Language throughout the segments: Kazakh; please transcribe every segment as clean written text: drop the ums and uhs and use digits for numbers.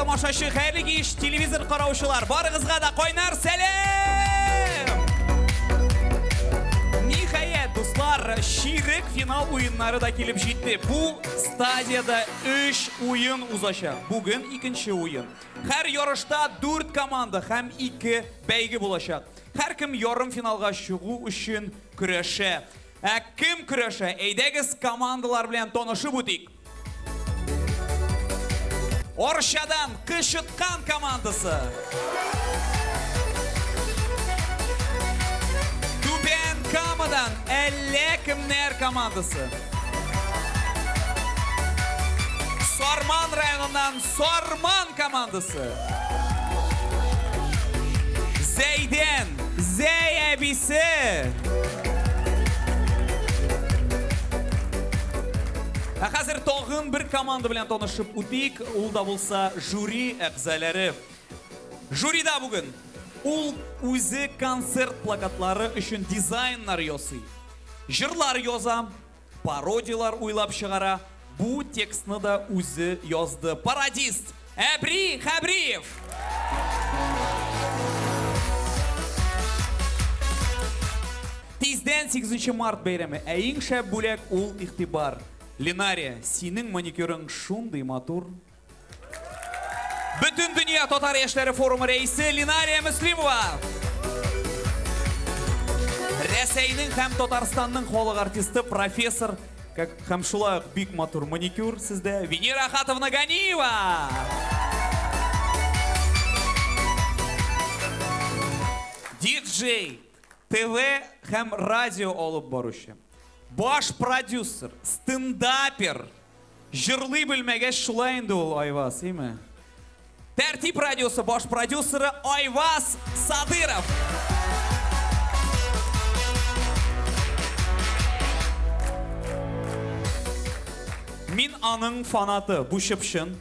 tomoshachi, xayrli ish, televizor qarovchilar, barig'izga da qo'ynar salom. Nihayet do'stlar, shirik final o'yinlari da kelib jetdi. Bu stadiyada 3 o'yin uzashadi. Bugun ikkinchi o'yin. Har yarışda 4 komanda ham 2 baygi bo'lashadi. Har kim yarim finalga chiqu uchun kurasha. Kim kurasha? Aydagiz komandalar bilan tanishib o'tik. Orshadan Qishitqan komandasi. Tuben Kamadan Kimner komandasi. Sorman rayonidan Sorman komandasi. Zayden Zay abisi. Hozir tog'in bir komanda bilan tanishib o'tik. Ul da bo'lsa juri a'zolari. Jurida bugun ul o'zi konsert plakatlari uchun dizaynlar yosay. Jurlar yozam, parodiyalar o'ylab chiqara. Bu tekstni da o'zi yozdi. Parodist Abri Xabriyev. Tezden 8 mart bayrami. Eng shab bo'lak ul ig'tibor. Linariya, sening manikyuring shunday motor. Butun dunyo Tatar yoshlari forumi raisi Linariya Muslimova. Rossiyaning ham Tataristonning xalq artisti professor ham shulay big motor manikyur sizda Venera Xatovna Ganiyeva. DJ, TV ham radio olib boruvchi. Bosh prodüser, stand-upper, jurli bilmagach shulay endi ul Ayvaz, emi? Tartib radiosi bosh prodüseri Ayvaz Sadirov. Min aның fanаты, bu shipshin.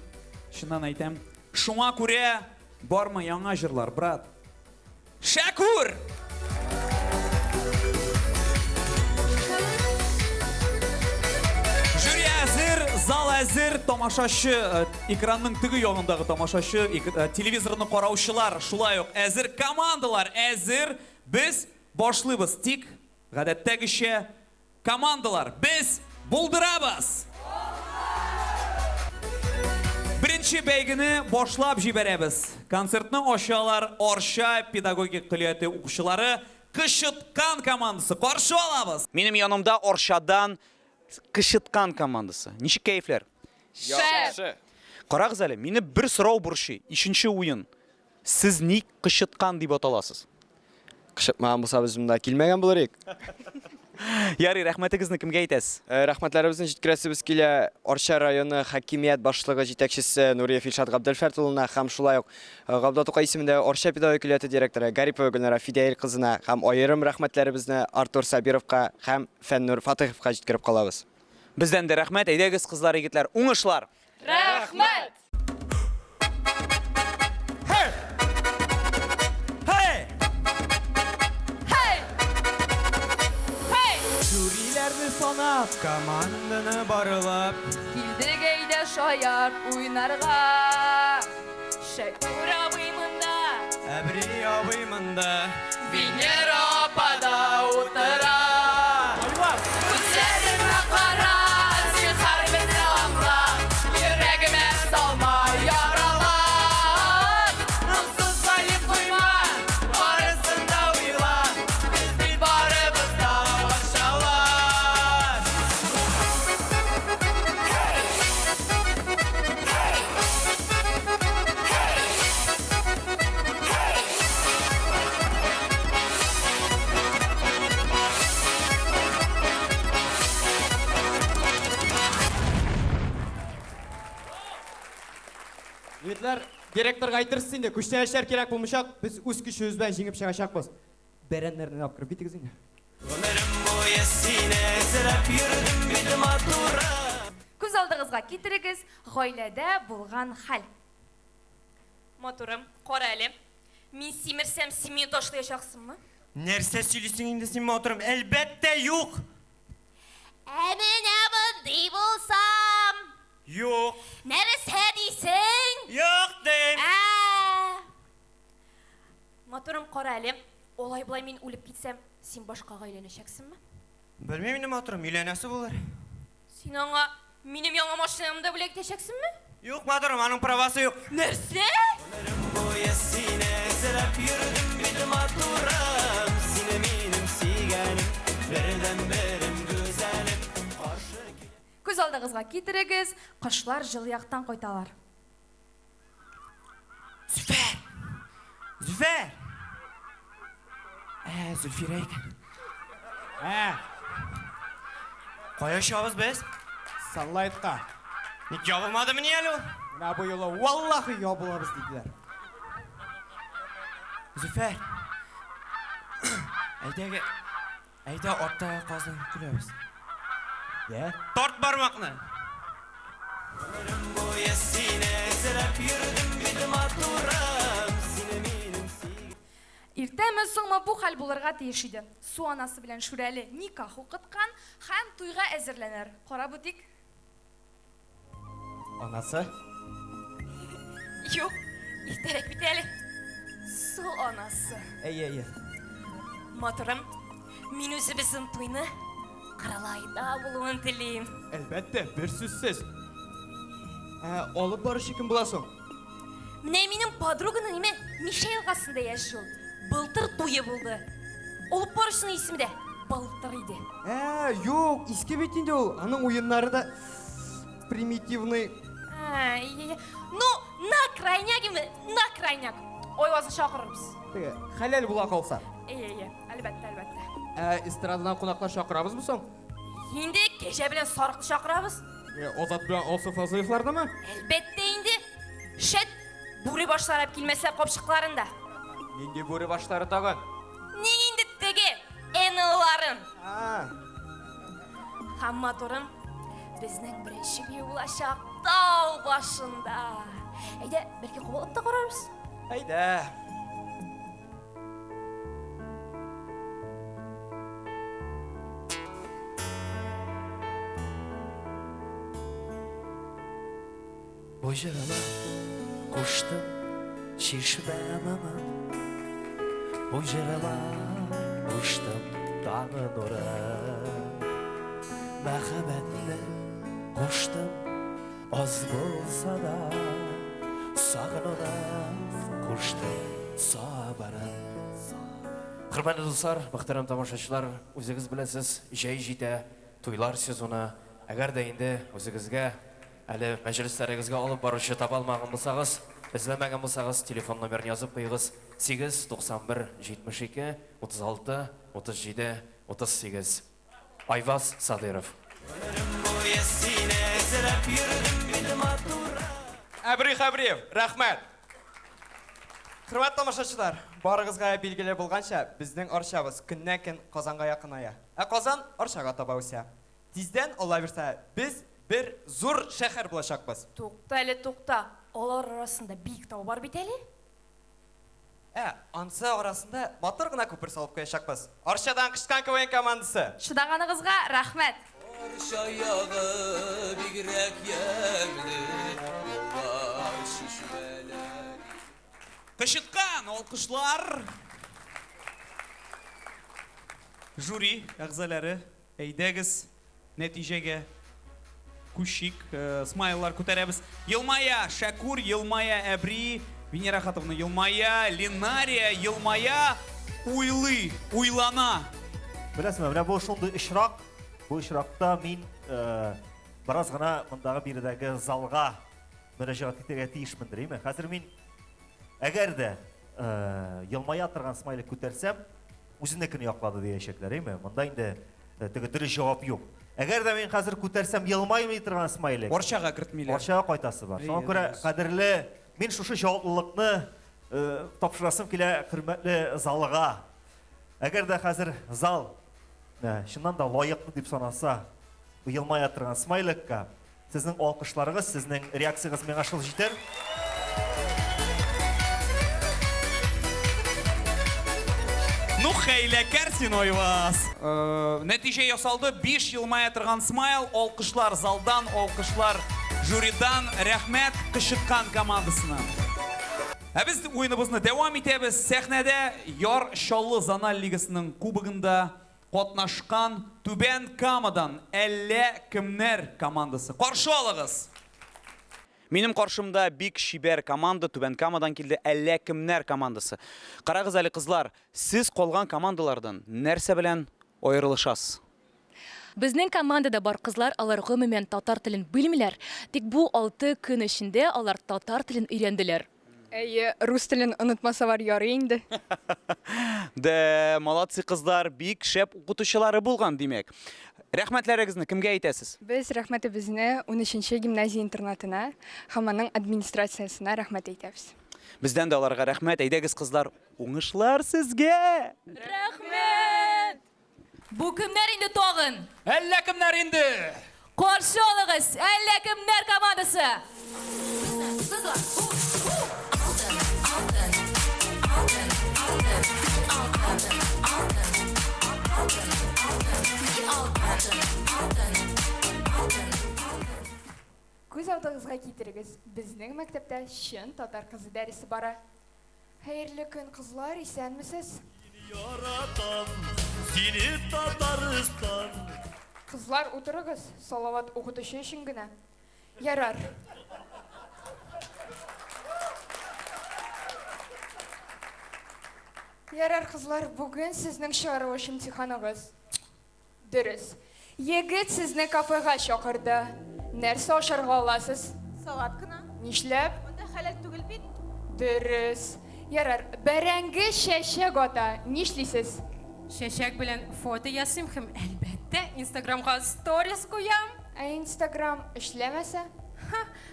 Shundan aytam, shunga ko'ra bormi yangi jurlar, brat? Shakur! Zal әзір, тамашашы, экранның тігі yoğunдағы тамашашы, телевизорны қараушылар, шулай оқ әзір, командалар әзір, біз башлыбыз, тик, ғадаттагіше, командалар, біз бұлдырабыз. Бірінші бәйгіні башлап жіберебіз. Концертның ошалар, Орша педагогик қылияты оқушылары, Qishitqan komandасы, қаршы алабыз. Менің yanımda Orşadan Qishitqan komandасы. Ничек keyifler? Yaxşı. Qarağız әлі, meni bir сұрау бұршы, үшінші ойын. Siz ник Qishitqan деп аталасыз? Qishitmagan bo'lsa bizimda kelmagan bo'larik. Yari, rahmatingizni kimga aytasiz? Rahmatlarimizni yetkazib kelgan Orsha rayoni hokimiyat boshlig'i yetakchisi Nuriya Filshad G'abdulfartulina ham shulay oq G'abdul To'qay ismida Orsha pedagogik direktori Garipova Gulnora Fidayl qizina ham ayrim rahmatlarimizni Artur Sabirovga ham Fannur Fatihovga yetkazib qolamiz. Bizdan da rahmat, aydagiz qizlar, yigitlar, o'ngishlar. Rahmat. Sanat komandını barılab Kildik eyde şayar oynarga Şakur abimında Əbri abimında Venera apada otıra Üzerime kara Zihar beni anla Yüreğime salma yaralar Ruhsuz sayıp duyma Barısında uyla Biz bir barımızda başalar Yigitler, direktorga aytırсыз инде, күчтен эшлер керек булмышак, biz үз күчүбүз менен жеңип чыгачакпыз. Беренлерден алып кирип битигиз инде. Күз алдыгызга китерегиз, гаиләдә булган хәл. Motorum, qora әле. Мин симерсәм, симен ташлаячаксыңмы? Нәрсә сөйлисең инде син моторым? Әлбәттә юк. Менә мондый булсам. Юк. Нәрсә дисең? Юк дә Матурым, қара әлі. Олай бұлай мен өліп кетсем, сен башқаға үйленешексің ме? Білмеймін матурым, үйленесі болар. Сен аңа менің яңа машинамда білектешексің ме? Yok матурым, аның правасы yok. Нәрсе? Көз алдыңызға кетіріңіз, құшылар жылияқтан қойталар. Züfer! Züfer! Zülfira ekan. Qo'ya şabız biz? Sallaytqa. Hiç yapılmadı mı niye o? Mana bu yo'li vallahi yopilamiz dedilar. Züfer! Ayda orta qozon kulamiz. Ya, Tort barmoqni. Иртәме соңма бу хәл булырга тиеш иде. Су анасы белән Шүрәле никах укыткан һәм туйга әзерләнер. Кара бутик. anası. Yok, erтерек бит әле. Су анасы. Ey. Матурым, мен өзіміздің тойны Қаралайда болуын тілейм. Әлбәттә, bir сүзсез. Алып барышы кім буласың? Менә минем подруганың неме Мишель қасында яши ул. Былтыр туйы булды. Олып барышының исеме дә Былтыр иде. Yok, иске бит инде ул. Аның уеннары да примитивный. Ну, на крайняк. Ойвазы шақырырбыз. Теге, хәләл була калса. Әлбәттә. Эстрададан кунаклар чакырабызбы соң? Енді кеше белән Сарыкты шақырабыз. Азат белән Алсу Фазыловлардымы? Әлбәттә инде. Шәт, бүре башларып килмәсә капчыкларында. Нинди бүре башлары тагын? Нең инде теге эныларын. Һәм матурым, безнең беренче бию булачак тау башында. Әйдә, бәлки кабалып та карарбыз. Әйдә. Ojaralar koştum şişmemem. Ojaralar koştum dağın oraya. Merhametle koştum az bolsa da. Sağınına koştum sabırın. Құрметті достар, muhterem тамашашылар, өзіңіз білесіз, жай жете тойлар сезоны. Әгәр дә инде өзіңізге әлі мәжілістеріңізге алып барушы таба алмаған болсаңыз, ізлемеген болсаңыз, телефон номерін жазып қойыңыз 891-72-36-37-38. Айваз Садыров. Әбрих, рахмет. Құрметті тамашашылар, барығызға белгілі болғанша, біздің Оршабыз күннен-күн Қазанға якыная. Қазан Оршаға таба өсә. Тизден ола берсә, біз бір зур шәһәр булачакбыз. Туқта. Олар арасында биік тау бар бит әле? Ансы арасында матур гына күпер салып куячакбыз. Оршадан кышкан КВН командасы. Шыдағанығызға рахмет. Орша яғы бигрәк ямлы, олар шишмәләр. Кышыткан алкышлар. Жюри әгъзалары, әйдәгез нәтижеге күшик, смайлар күтәрәбез. Елмая Шәкур, Елмая Әбри, Венера Хатовна Елмая, Линария Елмая, уйлана. Беләсезме, менә бу шундый ишрак. Бу ишракта мин бераз гына мондагы биредәге залга мөрәҗәгать итәргә тиешмен диме. Хәзер мин әгәр дә елмая торган смайлы күтәрсәм, үзенекен яклады диячәкләр, име? Монда инде теге дөрес җавап юк. Әгәр дә мин хәзер күтәрсәм елмаймый торган смайлы. Оршага кертмиләр. Оршага кайтасы бар. Шуңа күрә кадерле, мин шушы җаваплылыкны тапшырасым килә хөрмәтле залга. Әгәр дә хәзер зал шуннан да лаеклы дип санаса, бу елмая торган смайлыкка сезнең алкышларыгыз, сезнең реакциягыз миңа шул җитәр. Ну хәйләкәр син Айваз. Нәтиҗә ясалды. 5 елмая торган смайл, алкышлар залдан, алкышлар жюридан. Рәхмәт Кышыткан командасына. Biz oyunumuzda devam etemiz. Sahnede Yar Şallı Zanal Ligasining kubogunda qatnaşqan Tuban Kamadan 50 kimler komandası. Qarşı alığız. Benim qarşımda Big Şiber komanda Tuban Kamadan keldi 50 kimler komandası. Qaragız әле kızlar, siz qolgan komandalardan нәрсә белән аерылышасыз? Безнең командада бар кызлар, алар гомумән татар телен белмиләр. Тик бу 6 көн эчендә алар татар телен өйрәнделәр. Рус телен онытмасалар ярый инде. Де, молодцы кызлар, бик шәп укытучылары булган димәк. Рәхмәтләрегезне кемгә әйтәсез? Без рәхмәтебезне 13-нче гимназия интернатына һәм аның администрациясына рәхмәт әйтәбез. Бездән дә аларга рәхмәт. Әйдәгез кызлар, уңышлар сезгә. Рәхмәт! Бу кемнәр инде тагын? Әллә кемнәр инде? Каршы алыгыз, әллә кемнәр командасы? Күз алдыгызга китерегез. Безнең мәктәптә чын татар кызы дәресе бара. Хәерле көн кызлар, исәнмесез? Яратам, сине Татарстан. Кызлар, утырыгыз. Салават укытучы өчен генә. Ярар. Ярар, кызлар, бүген сезнең чыгарылыш имтиханыгыз. Дөрес. Егет сезне кафега чакырды. Нәрсә ашарга аласыз? Салат кына. Нишләп? Монда хәләл түгел бит. Дөрес. Ярар, бәрәңге чәчәк ата. Нишлисез? Чәчәк белән фото ясыйм һәм әлбәттә Instagramга stories куям. Instagram эшләмәсә?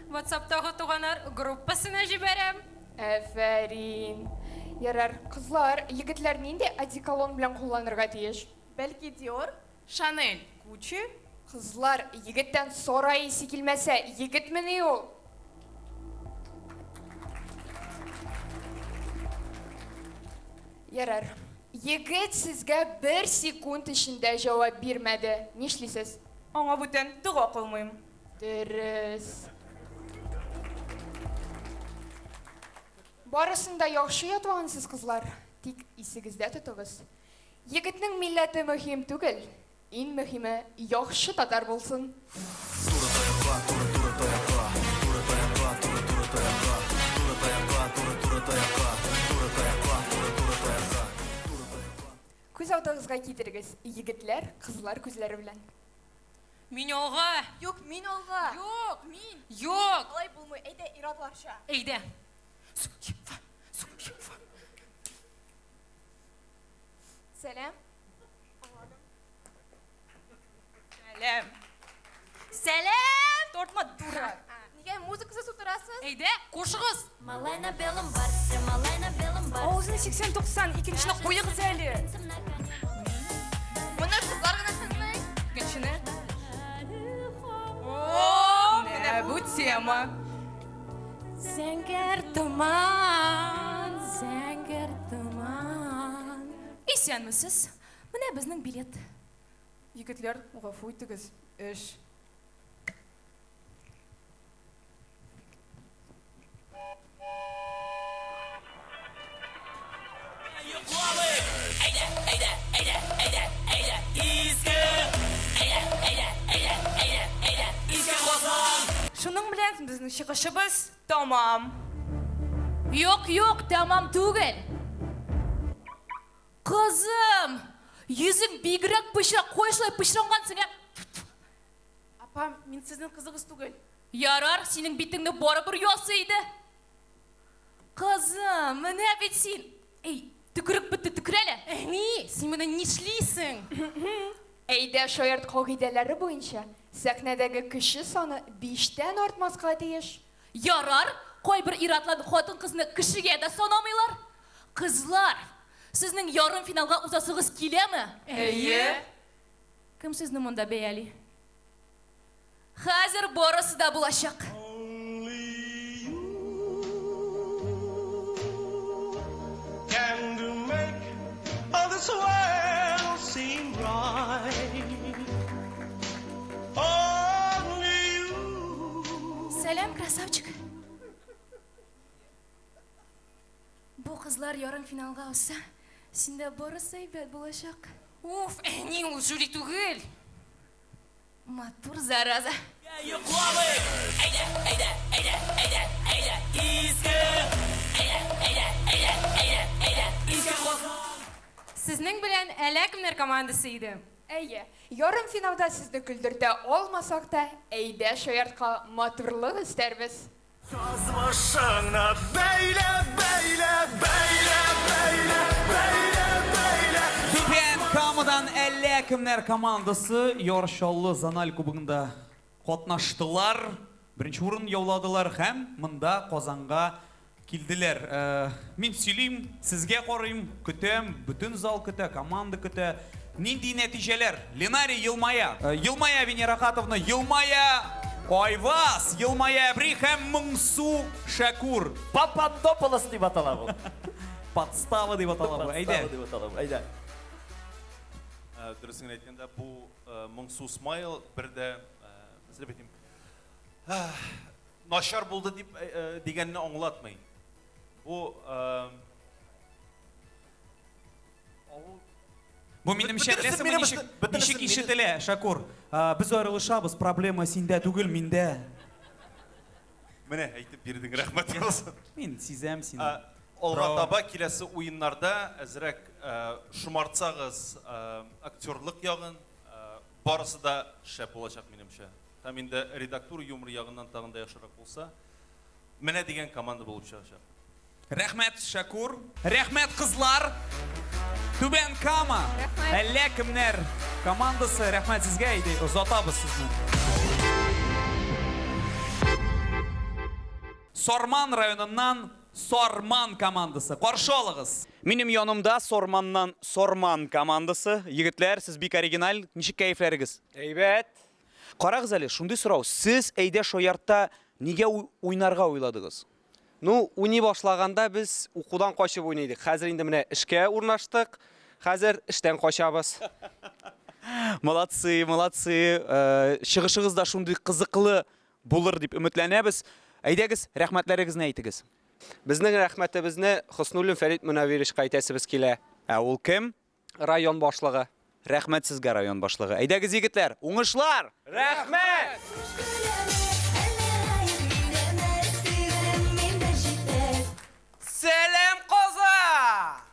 WhatsApp'тагы туганнар группасына җибәрәм. Афәрин. Ярар, кызлар, егетләр нинди одеколон белән кулланырга тиеш? Бәлки Dior, Chanel, Gucci. Кызлар, егеттән сора исе килмәсә, егетмени ул? Ярар. Егет сезгә 1 секунд эчендә җавап бирмәде. Нишлисез? Аңа бүтән дуга кылмыйм. Дөрес. Барысында яхшы ятвансыз кызлар. Тик исегездә тотыгыз. Егетнең милләте мөһим түгел. Иң мөһиме яхшы татар булсын. Күз алдыгызга китерегез. Егетләр, кызлар күзләре белән. Мин алга. Юк, мин алга. Юк, мин. Юк. Алай булмый. Әйдә, иратларча. Әйдә. Сәлам. Сәлам. Сәлам. Тортма дура. Нигә музыкасыз утырасыз? Әйдә, кушыгыз. Малай на белом барсе, малай на белом барсе. Авызын 80-90, икенчене куйыгыз әле. Моны кызлар гына сынлый. Икенчене. О, менә бу тема. Зәңгәр томан, зәңгәр томан. Исәнмесез? Менә безнең билет. Егетләр, гафу итегез. Эш. Шуның белән безнең чыгышыбыз тамам. Юк, тамам түгел. Кызым, йөзең бигрәк пычрак, койшлай пычрангансың. Апам, мин сезнең кызыгыз түгел. Ярар, синең битеңне барыбер ясы иде. Кызым, менә бит син. Эй, түкерек битте, түкерәле. Ни, син менә нишлисең? Әйдә, шаярт кагыйдәләре буенча сәхнәдәге кеше саны 5тән артмаска тиеш. Ярар, кайбер иратлы хатын кызны кешегә дә санамыйлар. Кызлар, сезнең ярым финалга узасыгыз киләме? Әйе. Кем сезне монда бәяли? Хәзер барысы да булачак. Can to make all this world seem right. Only you. Сәлам, красавчик. Кызлар ярым финалга алса, синдә барысы әйбәт булачак. Уф, әни ул жюри түгел. Матур зараза. Сезнең белән әллә кемнәр командасы иде? Әйе, ярым финалда сезне күлдертә алмасак та, әйдә шаяртка матурлык истәрбез. Yazmışına beyle beyle beyle beyle beyle beyle. Түбән Камадан әллә кемнәр командасы ярышаллы Занал кубогында катнаштылар. Беренче урын яуладылар һәм монда Казанга килделәр. Мин сөйлим, сезгә карыйм, көтәм, бүтән зал көтә, команда көтә. Нинди нәтиҗәләр? Ленари Елмая, Елмая Венерахатовна, Елмая Айвас, Елмая Әбри һәм Моңсу Шакур. Пападополос дип атала бу. Подстава дип атала бу. Әйдә. Дөресен әйткәндә, бу Моңсу Смайл бердә сөйләп әйтим. Начар булды дип дигәнне аңлатмый. Бу Бу минемчә ничек ишетелә, Шакур. Без аерылышабыз, проблема синдә түгел, миндә. Менә әйтеп бирдең, рәхмәт булсын. Мин сизәм сине. Алга таба киләсе уеннарда әзрәк шумартсагыз актерлык ягын, барысы да шәп булачак минемчә. Һәм инде редактура юмор ягыннан тагын да яхшырак булса, менә дигән команда булып чыгачак. Рәхмәт, Шакур. Рәхмәт, кызлар. Түбән Кама. Әллә кемнәр командасы. Рәхмәт сезгә, иде озатабыз сезне. Сорман районыннан Сорман командасы. Каршы алыгыз. Минем янымда Сорманнан Сорман командасы. Егетләр, сез бик оригиналь. Ничек кәефләрегез? Әйбәт. Карагыз әле, шундый сорау. Сез әйдә шаяртта нигә уйнарга уйладыгыз? Ну, уйный башлаганда без укудан качып уйныйдык. Хәзер инде менә эшкә урнаштык. Хәзер эштән качабыз. Молодцы. Чыгышыгыз да шундый кызыклы булыр дип өметләнәбез. Әйдәгез, рәхмәтләрегезне әйтегез. Безнең рәхмәтебезне Хоснуллин Фәрит Мөнәвировичка әйтәсебез килә. Ул кем? Район башлыгы. Рәхмәт сезгә, район башлыгы. Әйдәгез, егетләр, уңышлар! Рәхмәт! Сәлем Казан!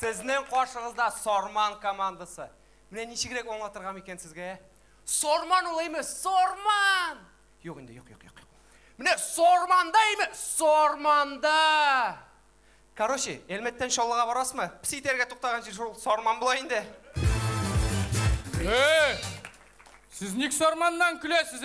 Сезнең каршыгызда Сорман командасы. Менә ничегрәк аңлатырга микән сезгә? Сорман улаймы? Сорман! Юк инде, юк. Менә Сормандаймы? Сорманда! Короче, Элмәттән Шаллыга барасмы? Пситәргә туктаганчы шул Сорман була инде. Сез ник Сорманнан көләсез,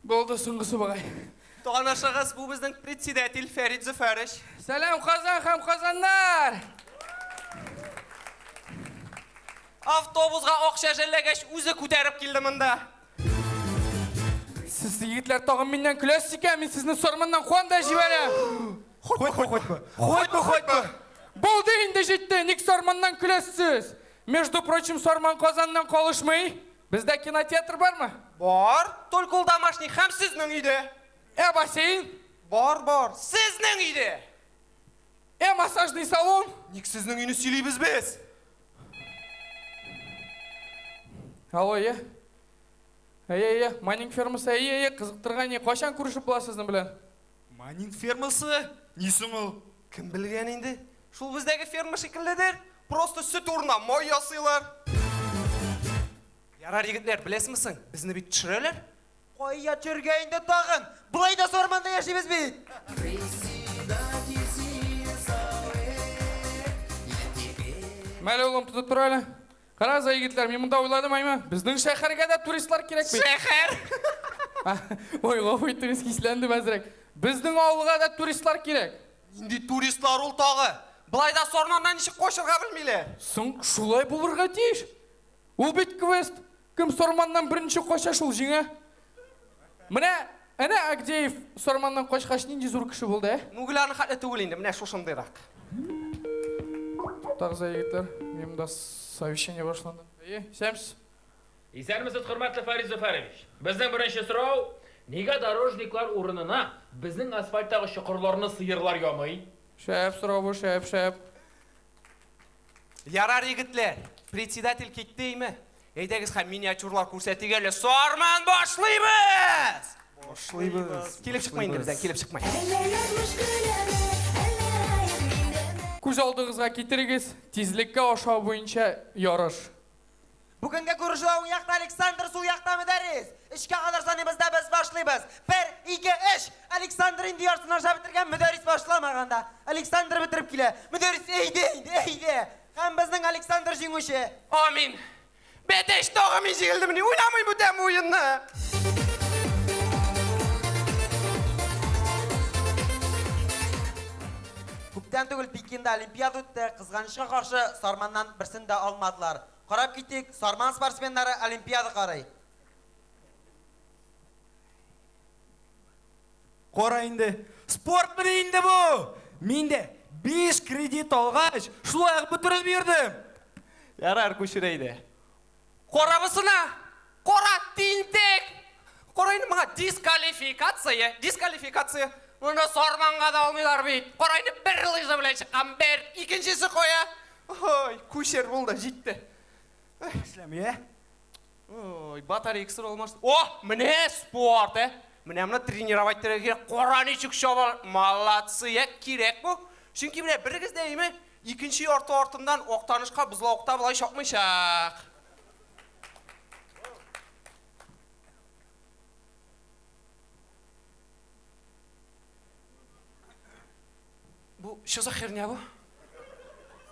Болды соңгысы багай. Туганашыгыз, бу безнең председатель Фәрит Зөфәрич. Сәлам Казан һәм Казаннар! Автобусга акча жәлләгәч үзе күтәреп килде монда. Сез егетләр тагын миннән көләсез икән, мин сезне Сорманнан куанда җибәрәм. Хойтма. Булды инде җитте, ник Сорманнан көләсез? Между прочим, Сорман Казаннан калышмый. Бездә кинотеатр бармы? Бар, только ул домашний һәм сезнең өйдә. Бассейн? Бар, сезнең өйдә. Массажный салон? Ник сезнең өйне сөйлибез без? Алло, майнинг фермасы, кызыктырган не, качан күрешеп буласыз белән? Майнинг фермасы? Нисең ул? Кем белгән инде? Шул бездәге ферма шикелледер. Просто сөт урынына май ясыйлар. Ярар егетләр, беләсезме? Безне бит төшерәләр. Кая төшергә инде тагын? Булай да Сорманда яшибез бит. Мәле улым тутып тора әле. Карагыз, егетләр, мин монда уйладым айма. Безнең шәһәргә дә туристлар кирәк бит. Шәһәр? Ой, лафый турист кисләнде мәзрәк. Безнең авылга да туристлар кирәк. Инде туристлар ул тагы. Булай да Сорманнан ничек качырга белмиләр. Соң шулай булырга тиеш. Ул бит квест. Кем Сорманнан беренче кача шул җиңә? Менә Агдеев Сорманнан качкач нинди зур кеше булды, Нугланы хәтле түгел инде, менә шушындыйрак. Тағза егетлер, мен мұнда совещание башланды. Сәмсіз? Исәнмісіз, құрметті Фарид Зуфарович. Біздің бірінші сұрау, неге дорожниклар орнына біздің асфальттағы шұқырларны сиырлар ямай? Шәп сұрау бұл, шәп. Ярар егетлер, председатель кетті ме? Әйдәгіз һәм миниатюрлар көрсәтігелі сорман башлайбыз! Келіп шықмайын бізден, келіп шықмайын. Көз алдығызға кетіріңіз, тезлікке аша бойынша ярыш. Бүгінгі көріші уяқта Александр суяқта мүдәріз. Ішке қаларсанымызда біз башлайбыз. 1, 2, 3. Александр инді ярсын аша бітірген мүдәріс башламағанда. Александр бітіріп келе. Мүдәріс әйде. Һәм біздің Александр жеңуші. Амин. Бәтеш тоғымен жегілді міне, ойнамай бұтам ойынны. Көптен түгіл Пекинде Олимпиада өтті, қызғанышқа қаршы Сарманнан бірсін де алмадылар. Қарап кетейік, Сарман спортсмендері Олимпиада қарай. Қора енді, спорт міне енді бұл. Менде 5 кредит алғаш, шулай бұтырып бердім. Ярар көшірейді. Қора бұсына, қора тинтек. Қорайны маңа дискалификация. Мұны Сарманға да алмайлар бейт. Қорайны бір лыжы білен шыққан бір, екіншісі қоя. Ой, көшер болды, жетті. Ісләме, Ой, батарейксір олмашты. О, міне спорт, Міне мұны тренировайттыры керек, қораны чүк шабал. Малатсы, керек бұл. Çünkü mine бірігіз деймі, екінші ортындан оқтанышқа бұзла оқта бұлай шақмайшақ. Bu şu za херня bu?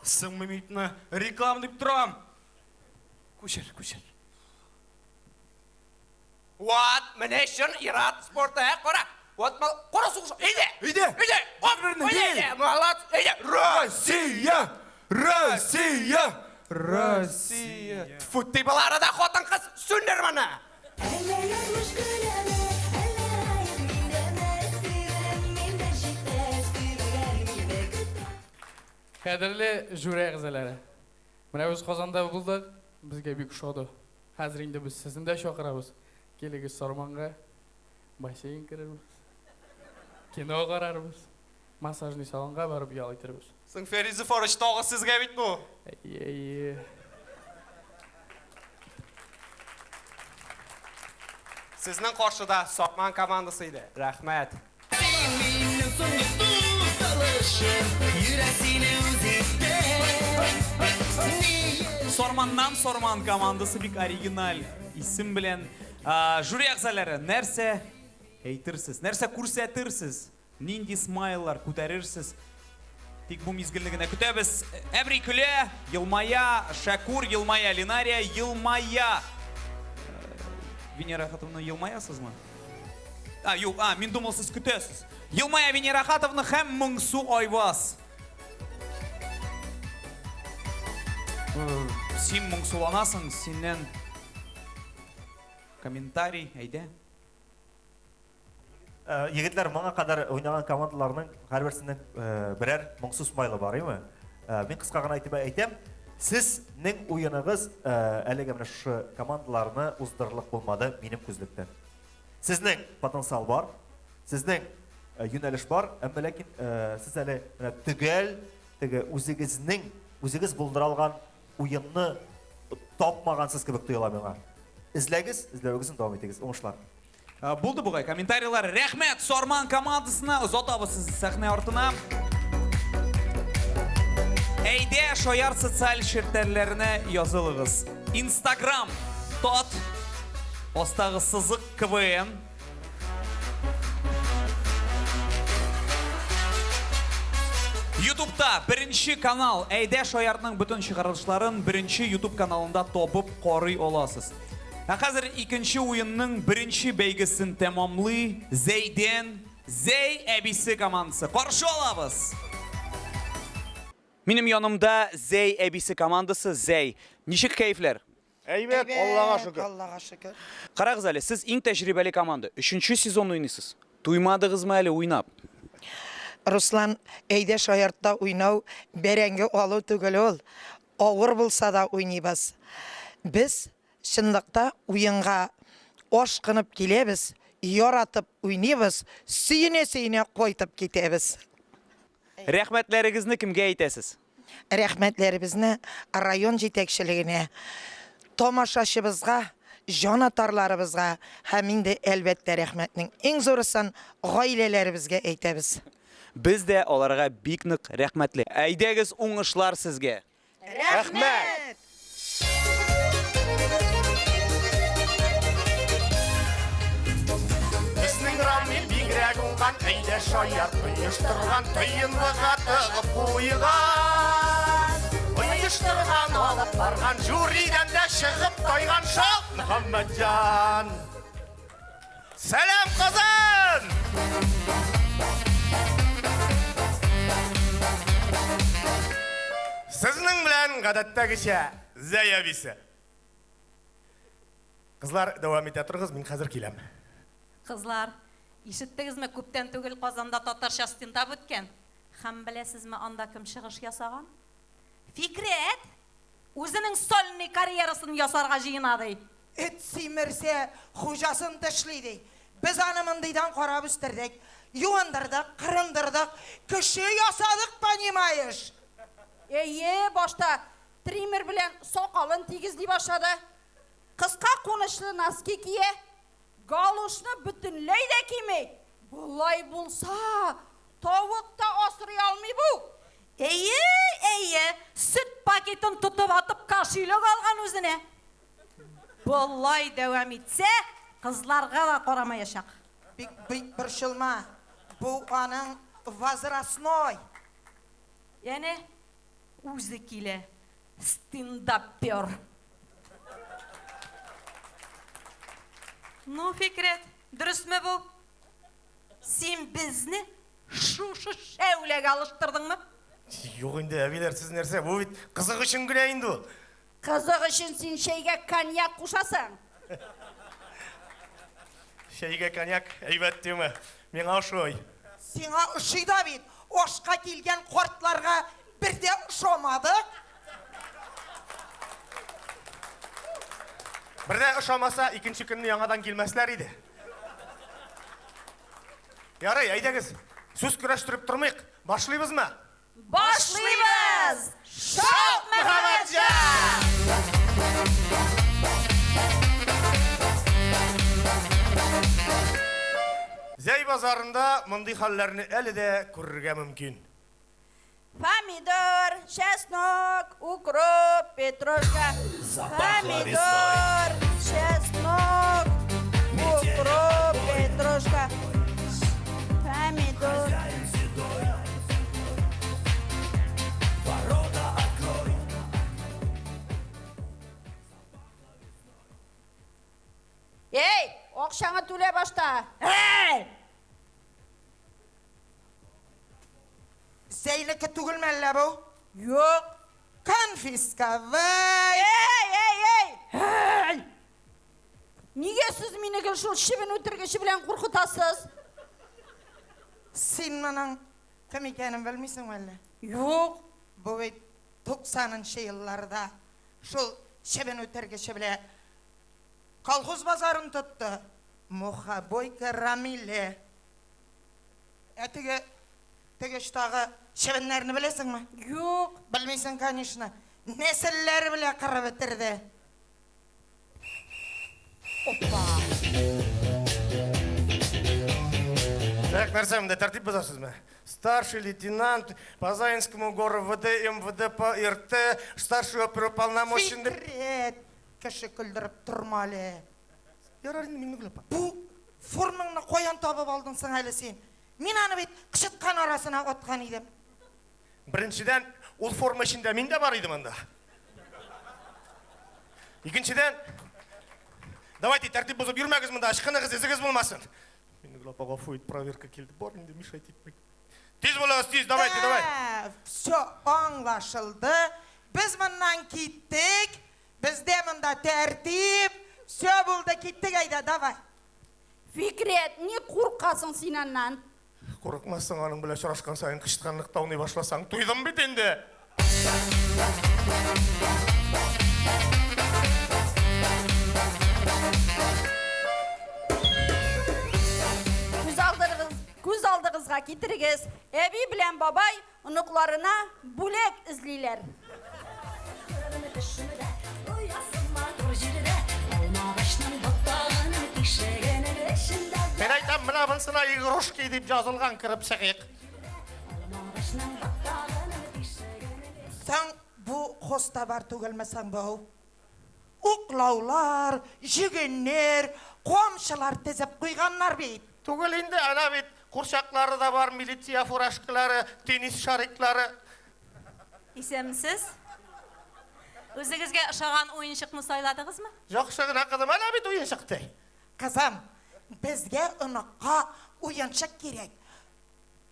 Сыңмымейтіні реклам деп тұрам. Көшер. Вот, міне үшін ират спорты, қора. Вот, қора сұғыш. Иде. Молодец. Иде. Россия. Тьфу, ты была рада хотан қыз сүндір мана. Қадірлі жүре қызылары. Мына өз Қазанда бұлдық, бізге бек шоды. Қазір енді біз сізінде шоқырамыз. Келегі Сарманға бассейн кірірміз. Кино қарармыз. Массажный салонға барып ялайтырмыз. Сың Фарид Зуфарович тағы сізге бит бұл. Сіздің қаршыда Сарман командасы еді. Рахмет. Сорман командасы бик оригинал исем белән жюри әгъзалары нәрсә әйтерсез, нәрсә күрсәтерсез, нинди смайлар күтәрерсез. Тик бу мизгелне генә көтәбез. Әбри көлә, елмая, Шакур елмая, Линария елмая. Венера Хатовна елмаясызмы? Юк, мин думал сез көтәсез. Елмая Венера Хатовна һәм Моңсу Айваз. Син моңсуланасың, синнен комментарий, әйдә. Егетлер маңа қадар ойнаған командаларының әрбірсінің бірер моңсу смайлы бар, ема? Мен қысқа ғана айтам, сіздің ойыныңыз әлеге міне шы командаларына ұздырылық болмады менің көзліктен. Сіздің потенциал бар, сіздің юнәліш бар, әмі ләкин сіз әлі түгел өзіңіз бұлдыралған ойынны тапмаған сіз кебек тұйыла меңа. Ізләуіңізін дауым етегіз, оңышлар. Булды бұғай, комментарийлар. Рәхмет Сорман командасына, ұзатабыз сіз сәхне артына. Әйде шояр социаль шерттерлеріне язылығыз. Инстаграм, тот, остағы сызық КВН. Ютубта бірінші канал Әйде шоярның бүтін шығарылышларын бірінші YouTube каналында тобып қорый оласыз. Қазір екінші ойынның бірінші бәйгісін тәмамлы Зейден, Зей әбісі командасы. Қаршы олабыз! Менің янымда Зей әбісі командасы Зей. Нешік кәйфлер? Әйбет, Аллаға шүкір. Қарағыз әлі, сіз ең тәжірибелі команда. Үшінші сезон ойнайсыз. Туймадығыз ма әлі ойнап? Руслан әйде шаяртта уйнау бәрәңге алу түгел ул. Авыр булса да уйныйбыз. Без шынлыкта уенга ашкынып киләбез, яратып уйныйбыз, сөйенә кайтып китәбез. Рәхмәтләрегезне кемгә әйтәсез? Рәхмәтләребезне район җитәкчелегенә, тамашачыбызга, җанатарларыбызга һәм инде әлбәттә рәхмәтнең иң зурысын гаиләләребезгә әйтәбез. Biz de аларга бик нык рәхмәтле. Әйдәгез уңышлар сезгә. Рәхмәт! Безнең Рамил бигрәк уңган, әйдә шаярт оештырган, тыйынлыга тыгып куйган. Оештырган, алып барган, жюридән дә чыгып тайган Шат Мөхәммәтҗан. Сәлам, Казан! Сезнең белән гадәттәгечә Зәябисе. Кызлар, дәвам итә торыгыз, мин хәзер киләм. Кызлар, ишеттегезме, күптән түгел Казанда татарча стендап үткән. Һәм беләсезме, анда кем чыгыш ясаган? Фикрет үзенең сольный карьерасын ясарга җыенады. Эт симерсә, хуҗасын тышлый. Без аны мондайдан карап үстердек, юандырдык, кырындырдык, кеше ясадык, понимаешь? Әйе, башта тример белән сакалын тигезли башлады. Кыска кунышлы носки кие, галушны бөтенләй дә кимей. Булай булса, тавык та асрый алмый бу. Әйе, сөт пакетін тутып атып кашилык алган үзенә. Булай дәвам итсә, кызларга да карамаячак. Бик борчылма. Бу аның возрастной. Яне үзе килә. Стендапер. Ну, Фикрет, дөресме бу? Син безне шушы шәүләгә алыштырдыңмы? Юк инде, әбиләр, сез нәрсә? Бу бит кызык өчен генә инде ул. Кызык өчен син шәйгә коньяк кушасың. Шәйгә коньяк әйбәт түме. Миңа ошый. Сиңа ошый да бит. Ашка килгән картларга бердә ошамадык. Бердә ошамаса, икенче көнне яңадан килмәсләр иде. Ярый, әйдәгез. Сүз көрәштереп тормыйк. Башлыйбызмы? Башлыйбыз! Шат Мөхәммәтҗан! Зәй базарында мондый хәлләрне әле дә күрергә мөмкин. Помидор, чеснок, укроп, петрушка. Помидор, чеснок, укроп, петрушка. Помидор. Эй, акчаңа түлә башта. Эй! Зәйнеке түгелме әллә бу? Юк. Конфисковать. Эй! Нигә сез мине гел шул шибен үтергече белән куркытасыз? Син моның кем икәнен белмисеңме әллә? Юк. Бу бит 90-нчы елларда шул шибен үтергече белән колхоз базарын тотты. Мухабойка Рамиле. Теге штагы шибеннәрне беләсеңме? Юк. Белмисең, конечно. Нәселләр белән кырып бетерде. Опа. Так, нәрсәмдә тәртип бозасызмы? Старший лейтенант по Заинскому гору ВД, МВД по РТ, старший оперуполномоченный... Фикрет, кеше күлдереп тормалы. Ярар инде, мин гүләп. Бу формаңны каян табып алдың соң әле син? Мин аны бит кышыткан арасына аткан идем. Беренчедән, ул форма эчендә мин дә бар идем анда. Икенчедән, давайте тәртип бозып йөрмәгез монда, ачкыныгыз, изегез булмасын. Мин гүләп гафу ит, проверка килде. Бар инде, мешать итмәк. Тиз булыгыз, тиз, давайте. Все аңлашылды. Без моннан киттек. Бездә монда тәртип. Все булды, киттек, әйдә, давай. Фикрет, ни куркасың син аннан? Қорықмассың, аның біле шырашқан сайын қыштықанлықта ойнай башласаң, туйдым бит енді. Көз алдығызға кетіріңіз. Әби білән бабай ұнықларына бүлек ізлейлер. Мен айтам, мына бұнсына игрушки деп жазылған кіріп шығиқ. Саң бұ хоста бар түгілмесаң бұ? Уқлаулар, жүгеннер, қомшылар тезіп қойғанлар бейт. Түгіл енді ана бет, құршақлары да бар, милиция фуражкалары, теннис шариклары. Исемсіз? Өзіңізге ұшаған ойыншықны сайладыңыз ма? Жоқ шығына қызым, ана бет ойыншықты. Қызым, бізге ұныққа ойыншық керек.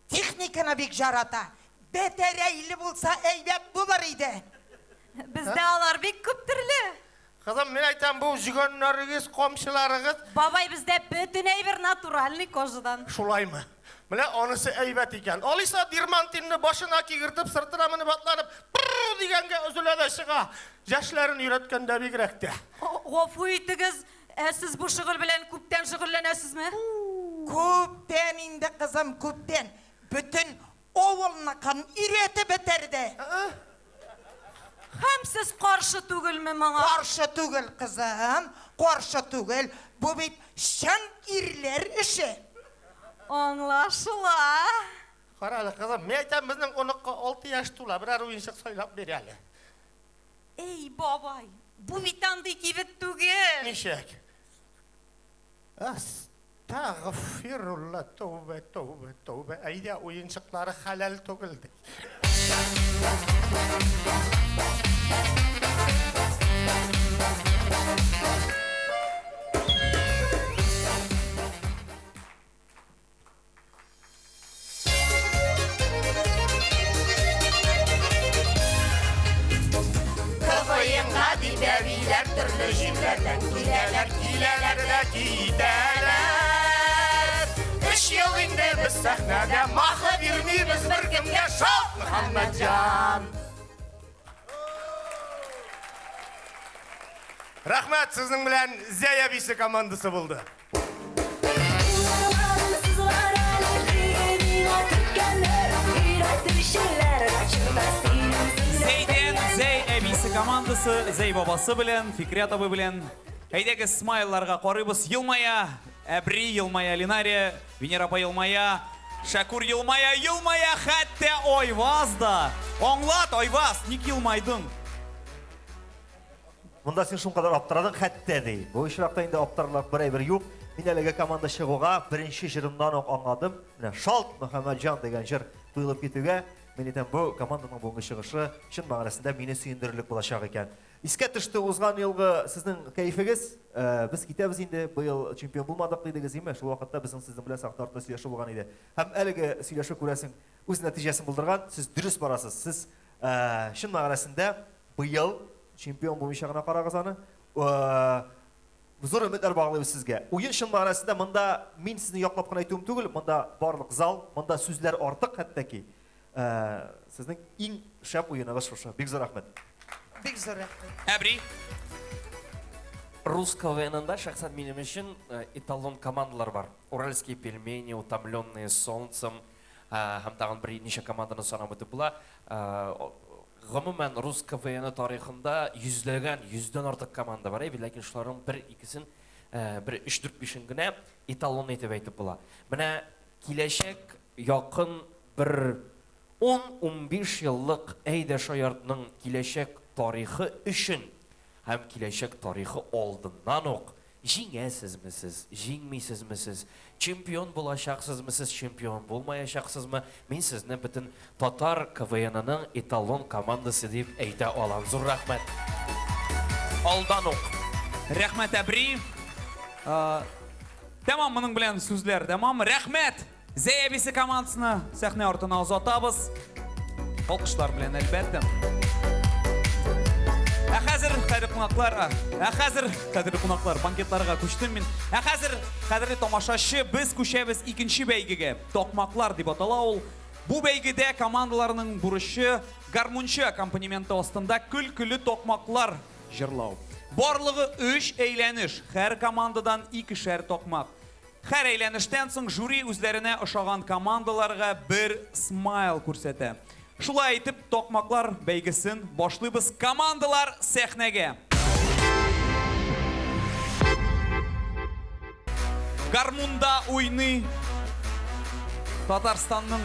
Техниканы бек жарата. Бәтәрәйлі болса әйбәт болар еді. Бізде алар бек көп түрлі. Қызым, мен айтам, бұл жүгенлеріңіз, қомшыларыңыз. Бабай бізде бүтін әйбір натуральный кожыдан. Шулай ма? Міне, онысы әйбәт екен. Олиса дирмантинні башына кегіртіп, сыртына міні батланып, «Пұрр» дегенге үзіледі шыға. Жәшлерін үйреткенде бекіректі. Ғофу етігіз, сіз бұл шығыл білен көптен шығылленесіз ме? Көптен инді қызым, көптен. Бүтін оғылына қан үйреті бітерді. Хәм сіз қаршы түгіл ме маңа? Қаршы түгіл қызым, қаршы түгіл. Бұл бейт шын ирлер іші. Аңлашыла. Қаралы қызым, мен айтам, біздің 16 яш тула, бірар ойыншық сойлап берелі. Ей, бабай, бұл битанды кебет түгіл. Нешек? Астағфирулла, тәубе, тәубе, тәубе. Әйде ойыншықлары халал түгілді. Kafayımda dibeviler türlü jimlerden Kilelер de gideler 3 yıl indi biz sahnede Mahı birimiz bir kimge şok Muhammedcan Рахмет, сіздің білән Зәя бейсі командасы болды. Зәйден Зәй әбейсі командасы, Зәй бабасы білән, Фикрет абы білән. Әйдегі смайларға қарыбыз Йылмая, Әбри Йылмая, Линария, Венерапа Йылмая, Шәкур Йылмая, Йылмая, хәтті Ойваз да. Оңлат, Ойваз, ник Йылмайдың? Мұнда сен шын қадар аптырадың қәтті дей. Бұл үшірақта енді аптарлық бір әйбір yok. Мен әлігі команда шығуға бірінші жырымдан оқ аңладым. Шалт Мұхаммеджан деген жыр тұйылып кетуге. Мен етем бұл команданың бұңғы шығышы шын мағарасында мені сүйіндірілік болашақ екен. Иске түшті ұзған елгі сіздің кәйфігіз. Біз кетеміз енді бұл чемпион болмадық дейдігіз еме. Шыл уақытта біздің сіздің біле сақтарты сөйлеші болған еді. Хәм әлігі сөйлеші көресің өз нәтижесін бұлдырған. Сіз дұрыс барасыз. Сіз шын мағарасында бұл чемпион болмышағына қарағызаны. Зор үміттер бағылайбыз сізге. Ойын шын мағынасында мұнда мен сіздің яқлап қана айтуым түгіл, мұнда барлық зал, мұнда сөздер артық әтті ки. Сіздің ең шәп ойынығыз шошы. Бек зор рахмет. Бек зор рахмет. Әбри. Рус КВН-ында шақсан менің үшін эталон командалар бар. Уральские пельмени, утомленные солнцем, хамтаған бір неше команданы санап өтіп бұла. Ғымымен Рус КВН тарихында жүзден артық команда бар. Ләкин шыларын бір-ikisін, бір 3-4-5 гіне эталон етіп әйтіп бұла. Міне келешек яқын бір 10-15 yıllık әйді шаяртының келешек тарихы үшін һәм келешек тарихы алдынан оқ жеңесізмісіз, жеңмейсізмісіз, чемпион болашақсызмісіз, чемпион болмаяшақсызмы, мен сізні бүтін татар КВН-ның эталон командасы деп әйті алам. Зор рахмет. Алдан оқ. Рахмет Әбри. Тамам мұның білен сөздер, тамам. Рахмет. Зәй әбесі командасына сәхне артына ұзатабыз. Алқышлар білен әлбәттен. Хәзер кадерле кунаклар, банкетларга күчтем мин. Хәзер кадерле тамашачы, без күчәбез икенче бәйгегә. Токмаклар дип атала ул. Бу бәйгедә командаларның бурычы гармунчы аккомпанементы астында көлкүле токмаклар җырлау. Барлыгы 3 әйләнеш, һәр командадан 2-шәр токмак. Һәр әйләнештән соң жюри үзләренә ошаган командаларга бер смайл күрсәтә. Шулай итеп, токмаклар бәйгесен башлыйбыз. Командалар сәхнәгә. Гармунда уйный Татарстанның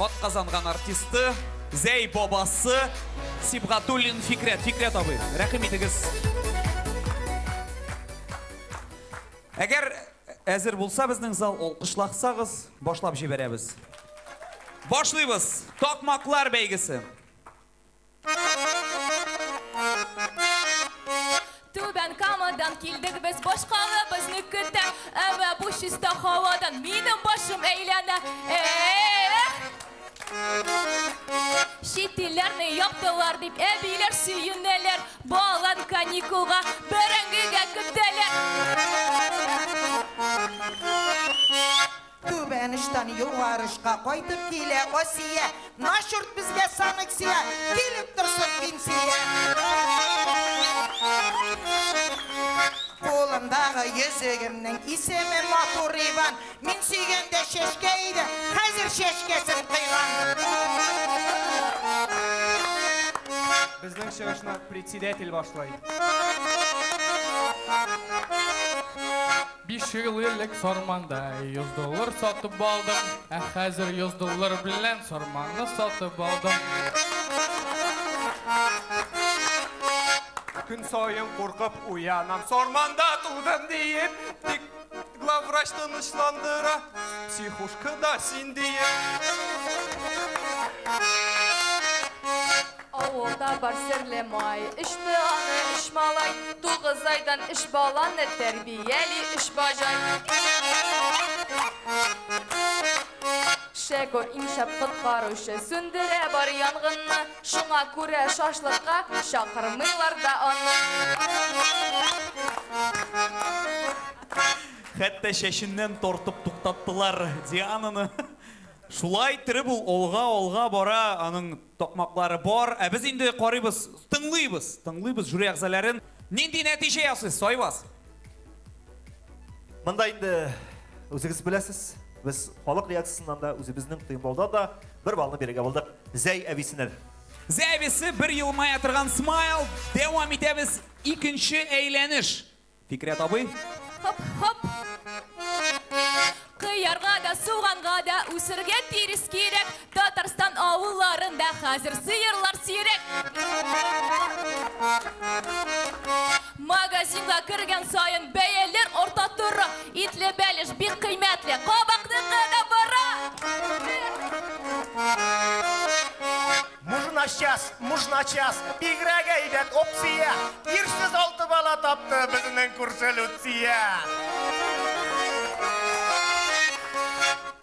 атказанган артисты, Зәй бабасы Сибгатуллин Фикрет. Фикрет абый, рәхим итегез. Әгәр әзер булса безнең зал алкышлаксагыз, башлап җибәрәбез. Башлыйбыз. Токмаклар бәйгесе. Түбән Камадан килдек без, башкалы безне көтә. Әмма бу чиста һавадан минем башым әйләнә. Шитилләрне яптылар дип әбиләр сөенәләр. Балан каникулга бәрәңгегә көтәләр. Түбәништан югарышка кайтып килә Осия. Нашурт безгә саныксия, килеп торсын пенсия. Қолымдағы йөзегемнең исеме матур Иван. Мин сөйгәндә шешкә иде, хәзер шешкәсен кыйган. Безнең чыгышны председатель башлай. 5 ел элек Сорманда $100 сатып алдым. Хәзер $100 белән Сорманны сатып алдым. Күн сайын куркып уянам, Сорманда тудым диеп, тик главврач тынычландыра, психушкада син диеп. Авылда бар серле май, эшне аны эш малай, 9 айдан эш баланы тәрбияли эш бажай. Шәко имшәп коткаручы сүндерә бар янгынны, шуңа күрә шашлыкка чакырмыйлар да аны. Хәтта шәшеннән тортып туктаттылар Диананы. Шулай тиреп ул олга бара, аның токмаклары бар. Без инде карыйбыз, тыңлыйбыз жюри әгъзаларын. Нинди нәтиҗә ясыйсыз, Айваз? Монда инде үзегез беләсез, без халык реакциясыннан да үзебезнең тыймалда да бер балны бирергә булдык. Зәй әбисенә. Зәй әбисе бер елмая торган смайл. Дәвам итәбез икенче әйләнеш. Фикрет абый. Хоп. Кыярга да, суганга да үсергә тирис кирәк. Татарстан авылларында хәзер сыерлар сирәк. Магазинга кергән сайын бәяләр арта тора. Итле бәлеш бик кыйммәтле, кабакныкы да бара. Мужна час, бигрәк әйбәт опция. Ирсез 6 бала тапты безнең курсолюция.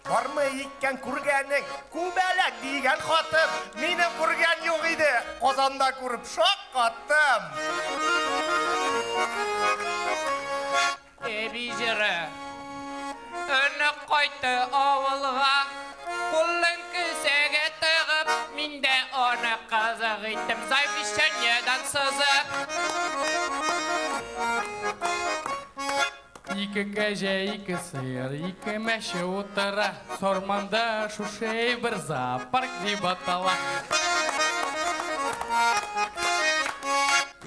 Бармы икән күргәнең, күбәләк дигән хатын. Мине күргән юк иде, Казанда күреп шаккаттым. Эбижере, өне кайтты авылга, кулын кесәгә тыгып, мин дә аны кызык иттем, завещаниедән сызып. Ике кәҗә, ике сыер, ике мәче утыра. Сорманда шушей бер зоопарк дип атала.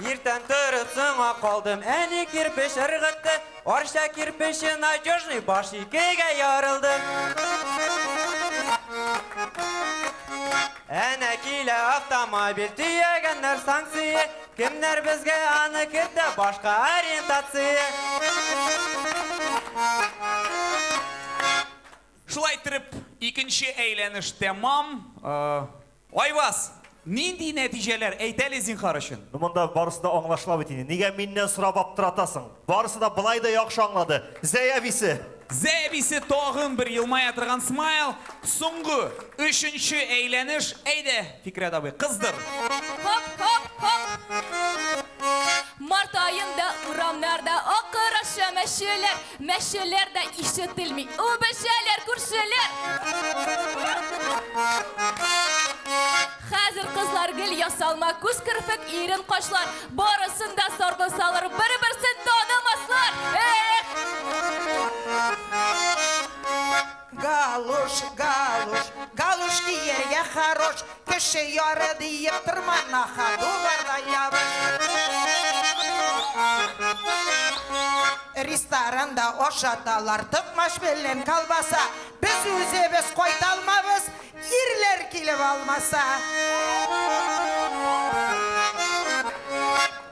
Иртән торып соңга калдым, әни кирпеч ыргытты. Арча кирпече надежный, баш икегә ярылды. Әнә килә автомобиль, төягәннәр санкция. Кемнәр безгә аны кертә, башка ориентация. Шулай итеп, икенче әйләнеш тәмам. Айваз, нинди нәтиҗәләр әйтәле зинһар өчен? Монда барысы да аңлашыла бит инде. Нигә миннән сорап аптыратасың? Барысы да былай да яхшы аңлады. Зәй әбисе. Зәбисе тағын бір елмая тұрған смайл. Соңғы үшінші әйләніш. Әйді, Фикрет абай, қыздыр. Хоп, хоп, хоп. Март айында урамнарда оқыраша мәшелер. Мәшелерді ишетілмей, өбішелер, күршелер. Хәзір қызлар гіл ясалма, күз кірпік ирін қошлар. Барысында сорды салыр, бір-бірсін танымаслар. Галуш, галуш, галуш киерге хорош, кіші яры дейіп тұрма, на ходу барда ябыш. Ресторанда ошаталар, тұқмаш белен қалбаса, біз өзебіз қойталмабыз, ирлер келіп алмаса.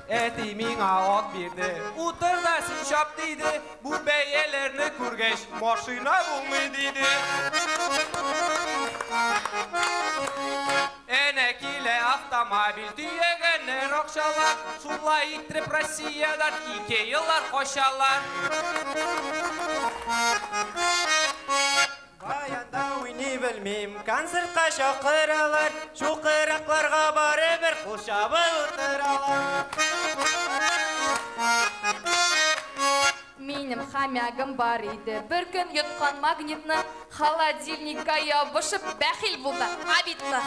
Әти миңа от берді, утырда сен шап дейді, бұл бәйелерні көргеш, машина болмай дейді. Әне келе автомобиль түйегенер оқшалар, шулай иттіріп Россиядан 2 еллар қошалар. Баянда ойны білмейм, концертқа шоқыралар, шоқырақларға бары бір құлшабы отыралар. Менің хамягым бар еді, бір күн йотқан магнитны, холодильникка ябышып бәхил болды, абитті.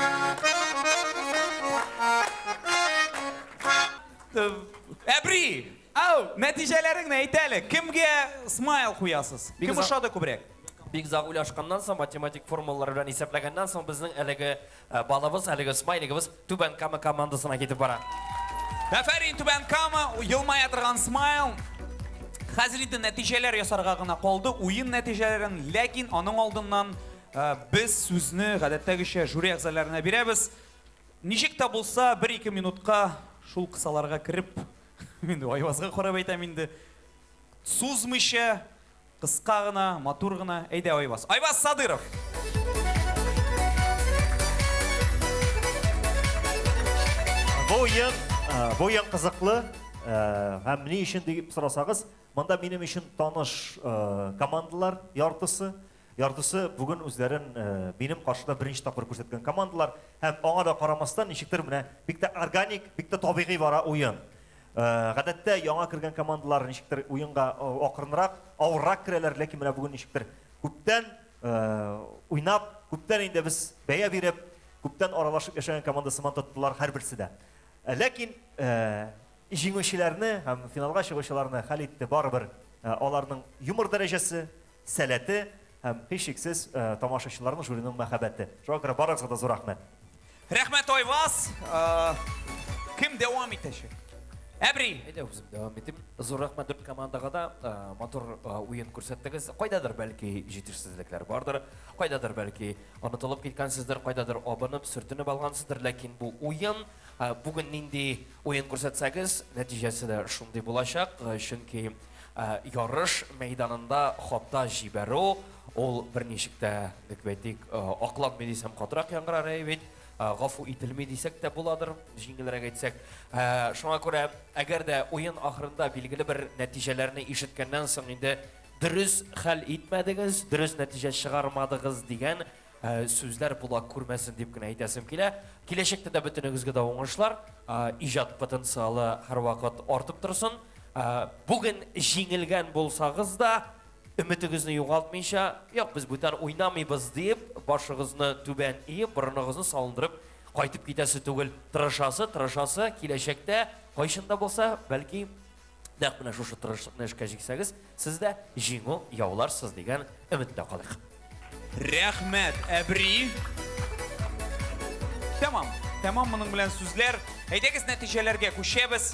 Әбри, нәтижелерің әйтәлі, кімге смайл қоясыз? Кім ұшады көбірек? Бик зақ уйлашқаннан соң, математик формулалар белән исәпләгәннән соң, безнең әлеге балыбыз, әлеге смайлигыбыз Түбән Кама командасына китеп бара. Әфәрин, Түбән Кама, елмая тұрған смайл. Хәзер инде нәтижелер ясарға гына қалды, уен нәтижелерін, ләкин аның алдыннан біз сүзні ғәдәттәгіше жюри әгъзаларына бирәбез. Ничек тә булса, 1-2 минутка шул кысаларга кіріп, инде Айвазга карап әйтәм инде, сузмыйча, қысқа ғына, матур ғына, әйдә Айваз. Айваз Садыров. Бұл ойын қызықлы, һәм не үшін деп сұрасағыз, мұнда менің үшін таныш командалар яртысы. Яртысы бүгін өздерін менің қаршыда бірінші тапқыр көрсеткен командалар. Һәм аңа да қарамастан, нешіктір міне, бекті органик, бекті табиғи бара ойын. Ғадәттә яңа кірген командалар нешіктір ойынға ақырынырақ, ауыррақ кірелер, ләкин міне бүгін нешіктір көптен ойнап, көптен енді біз бәя беріп, көптен аралашып яшаған командасы мантаттылар һәр бірсі де. Ләкин жеңушілеріні, һәм финалға шығушыларыны хәл етті барыбір аларның юмор дәрежесі, сәләті, һәм һичшиксез тамашашыларның жюриның мәхәббәте. Шуңа күрә барыгызга да зур рәхмәт. Рәхмәт Айваз. Кем дәвам итәчәк? Әбри. Әйдә, үзем дәвам итим. Зур рәхмәт дүрт командаға да матур уен күрсәттегез. Кайдадыр бәлки җитешсезлекләр бардыр, кайдадыр бәлки онытылып киткәнсездер, кайдадыр абынып, сөртенеп алгансыздыр, ләкин бу уен бүген нинди уен күрсәтсәгез, нәтиҗәсе дә шундый булачак, чөнки ярыш мәйданында хапта җибәрү ул берничек тә дикбәйтик акланмый дисәм катырак яңгырар бит. Гафу ителми дисәк тә буладыр, җиңелрәк әйтсәк. Шуңа күрә, әгәр дә уен ахырында билгеле бер нәтиҗәләрне ишеткәннән соң инде дөрес хәл итмәдегез, дөрес нәтиҗә чыгармадыгыз дигән сүзләр була күрмәсен дип кенә әйтәсем килә. Киләчәктә дә бөтенегезгә дә уңышлар, иҗат потенциалы һәрвакыт артып торсын. Бүген җиңелгән булсагыз да, Үмітігізні юғалтмайша, яқ біз бұтан ойнамайбыз deyip, башығызны түбән иіп, бұрынығызны салындырып, қайтып кетесі түгіл тырышасы, келешекте қойшында болса, бәлки, дәқ мына жошы тырышықны ішқа жексәгіз, сізді жеңу яуларсыз деген үмітті қалық. Рәхмәт, Әбри. Тәмам мұның білән сүзлер. Әйдегіз нәтижелерге күшебіз.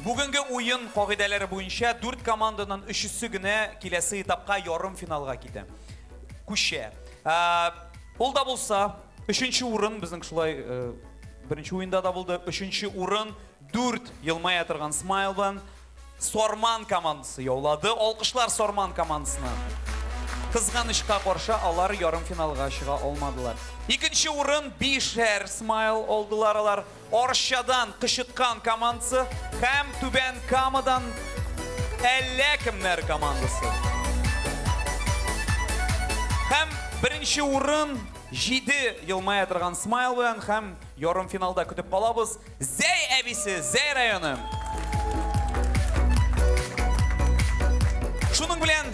Бүгінгі ойын қағидалары бойынша 4 команданың 3-сі гіне келесі этапқа ярым финалға кетті. Күше. Ол да болса, 3-ші орын, біздің шылай бірінші ойында да болды, 3-ші орын 4 елмай атырған Смайлбан Сорман командасы яулады. Олқышлар Сорман командасына. Қызған ішқа қорша алар ярым финалға шыға олмадылар. 2-ші орын 5 Смайл олдылар алар. Оршадан Қышытқан командасы һәм Түбән Камадан әллә кемнәр командасы. Һәм беренче урын 7 елмая торган Смайл белән һәм ярым финалда көтеп калабыз Зәй әбисе, Зәй районы. Шуның белән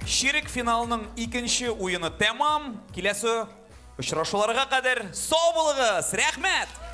ширек финалның икенче уены тәмам. Киләсе очрашуларга кадәр сау булыгыз. Рәхмәт!